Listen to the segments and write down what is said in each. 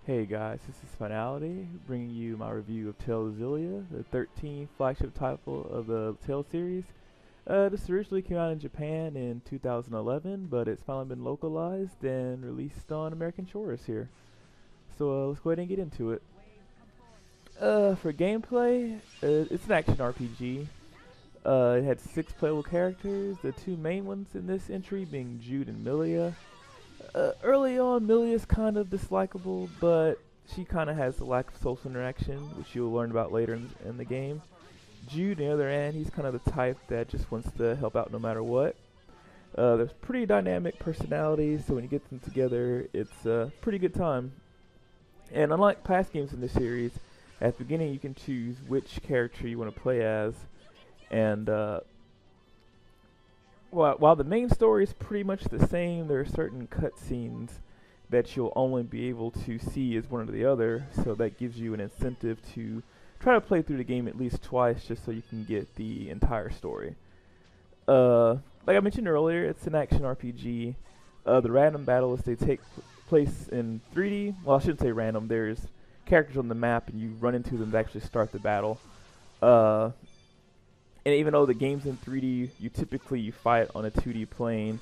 Hey guys, this is Finality, bringing you my review of Tales of Xillia, the 13th flagship title of the Tales series. This originally came out in Japan in 2011, but it's finally been localized and released on American shores here. So let's go ahead and get into it. For gameplay, it's an action RPG. It had 6 playable characters, the 2 main ones in this entry being Jude and Milia. Early on, Milia's kind of dislikable, but she kind of has a lack of social interaction, which you'll learn about later in the game. Jude, on the other hand, he's kind of the type that just wants to help out no matter what. There's pretty dynamic personalities, so when you get them together, it's a pretty good time. And unlike past games in this series, at the beginning you can choose which character you want to play as, and while the main story is pretty much the same, there are certain cutscenes that you'll only be able to see as one or the other, so that gives you an incentive to try to play through the game at least twice just so you can get the entire story. Like I mentioned earlier, it's an action RPG. The random battles, they take place in 3D. Well, I shouldn't say random. There's characters on the map, and you run into them to actually start the battle. Uh, and even though the game's in 3D, you typically fight on a 2D plane.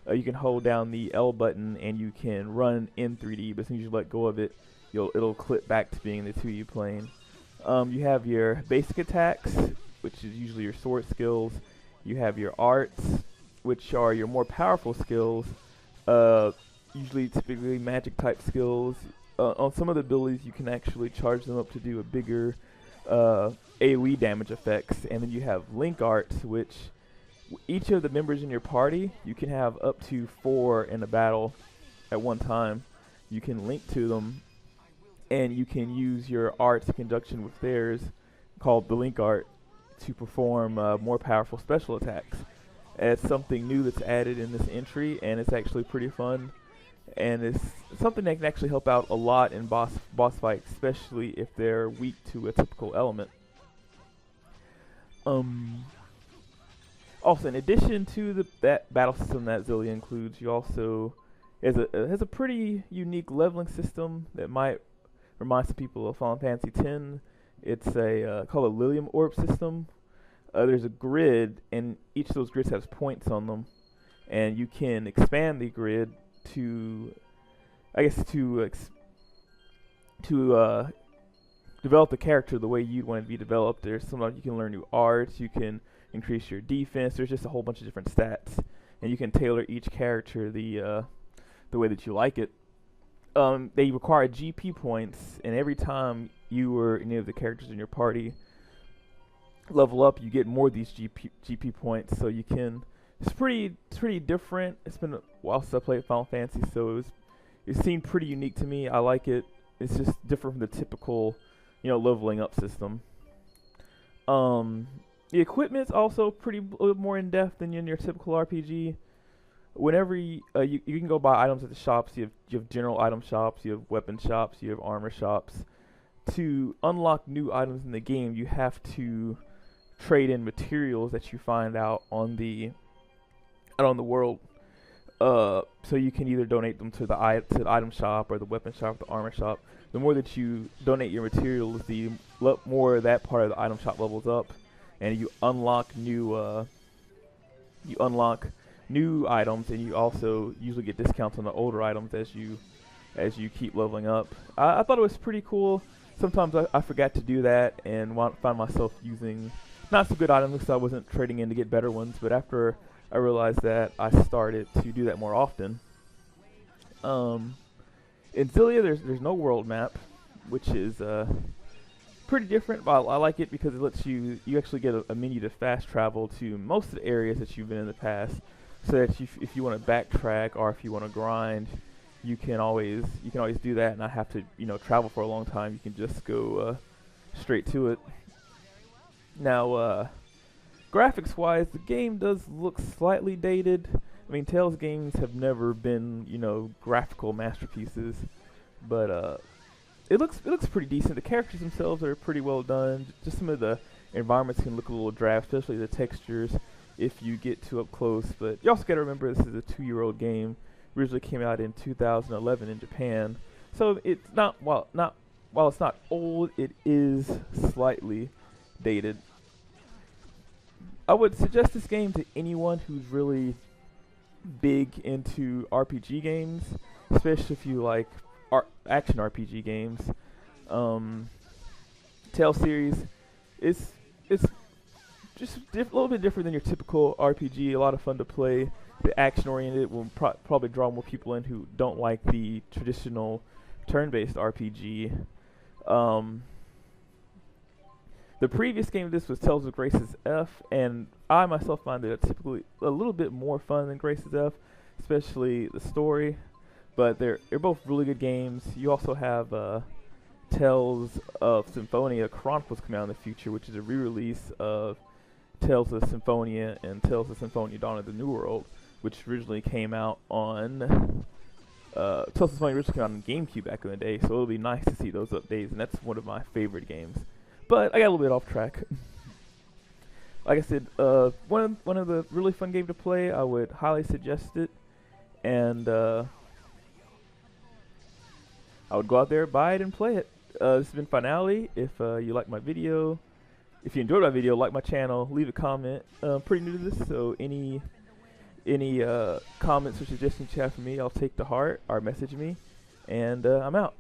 You can hold down the L button and you can run in 3D, but as soon as you let go of it, it'll clip back to being in the 2D plane. You have your basic attacks, which is usually your sword skills. You have your arts, which are your more powerful skills, usually typically magic type skills. On some of the abilities, you can actually charge them up to do a bigger AoE damage effects. And then you have link arts, which each of the members in your party, you can have up to 4 in a battle at one time. You can link to them, and you can use your arts in conjunction with theirs, called the link art, to perform more powerful special attacks. It's something new that's added in this entry, and it's actually pretty fun. And it's something that can actually help out a lot in boss fights, especially if they're weak to a typical element. Also, in addition to that battle system that Xillia includes, you also has a pretty unique leveling system that might remind some people of Final Fantasy X. It's called a Lilium Orb system. There's a grid, and each of those grids has points on them, and you can expand the grid to, I guess, to develop the character the way you'd want it to be developed. There's sometimes you can learn new arts, you can increase your defense. There's just a whole bunch of different stats, and you can tailor each character the way that you like it. They require GP points, and every time you or any of the characters in your party level up, you get more of these GP points. So you can. It's pretty different. It's been a while since I played Final Fantasy, so it seemed pretty unique to me. I like it. It's just different from the typical, leveling up system. The equipment's also pretty more in depth than in your typical RPG. Whenever you can go buy items at the shops, you have general item shops, you have weapon shops, you have armor shops. To unlock new items in the game, you have to trade in materials that you find out on the world. So you can either donate them to the item shop or the weapon shop, the armor shop. The more that you donate your materials, the more that part of the item shop levels up, and you unlock new items, and you also usually get discounts on the older items as you keep leveling up. I thought it was pretty cool. Sometimes I forgot to do that and find myself using not so good items because I wasn't trading in to get better ones, but after I realized that, I started to do that more often. In Xillia, there's no world map, which is pretty different. But I like it because it lets you actually get a menu to fast travel to most of the areas that you've been in the past, so that if you want to backtrack or if you want to grind, you can always do that and not have to travel for a long time. You can just go straight to it. Now, graphics-wise, the game does look slightly dated. I mean, Tales games have never been, graphical masterpieces, but it looks pretty decent. The characters themselves are pretty well done. Just some of the environments can look a little drab, especially the textures if you get too up close. But you also got to remember this is a 2-year-old game. Originally came out in 2011 in Japan, So it's not while it's not old, it is slightly dated. I would suggest this game to anyone who's really big into RPG games, especially if you like action RPG games. Tale series, it's just a little bit different than your typical RPG. A lot of fun to play. The action oriented will probably draw more people in who don't like the traditional turn-based RPG. The previous game of this was Tales of Grace's F, and I myself find it typically a little bit more fun than Grace's F, especially the story. But they're both really good games. You also have Tales of Symphonia Chronicles coming out in the future, which is a re-release of Tales of Symphonia and Tales of Symphonia Dawn of the New World, which originally came out on Tales of Symphonia originally came out on GameCube back in the day, so it'll be nice to see those updates, and that's one of my favorite games. But I got a little bit off track. Like I said, one of the really fun games to play. I would highly suggest it, and I would go out there, buy it, and play it. This has been Finale. If you like my video, if you enjoyed my video, like my channel, leave a comment. I'm pretty new to this, so any comments or suggestions you have for me, I'll take to heart or message me, and I'm out.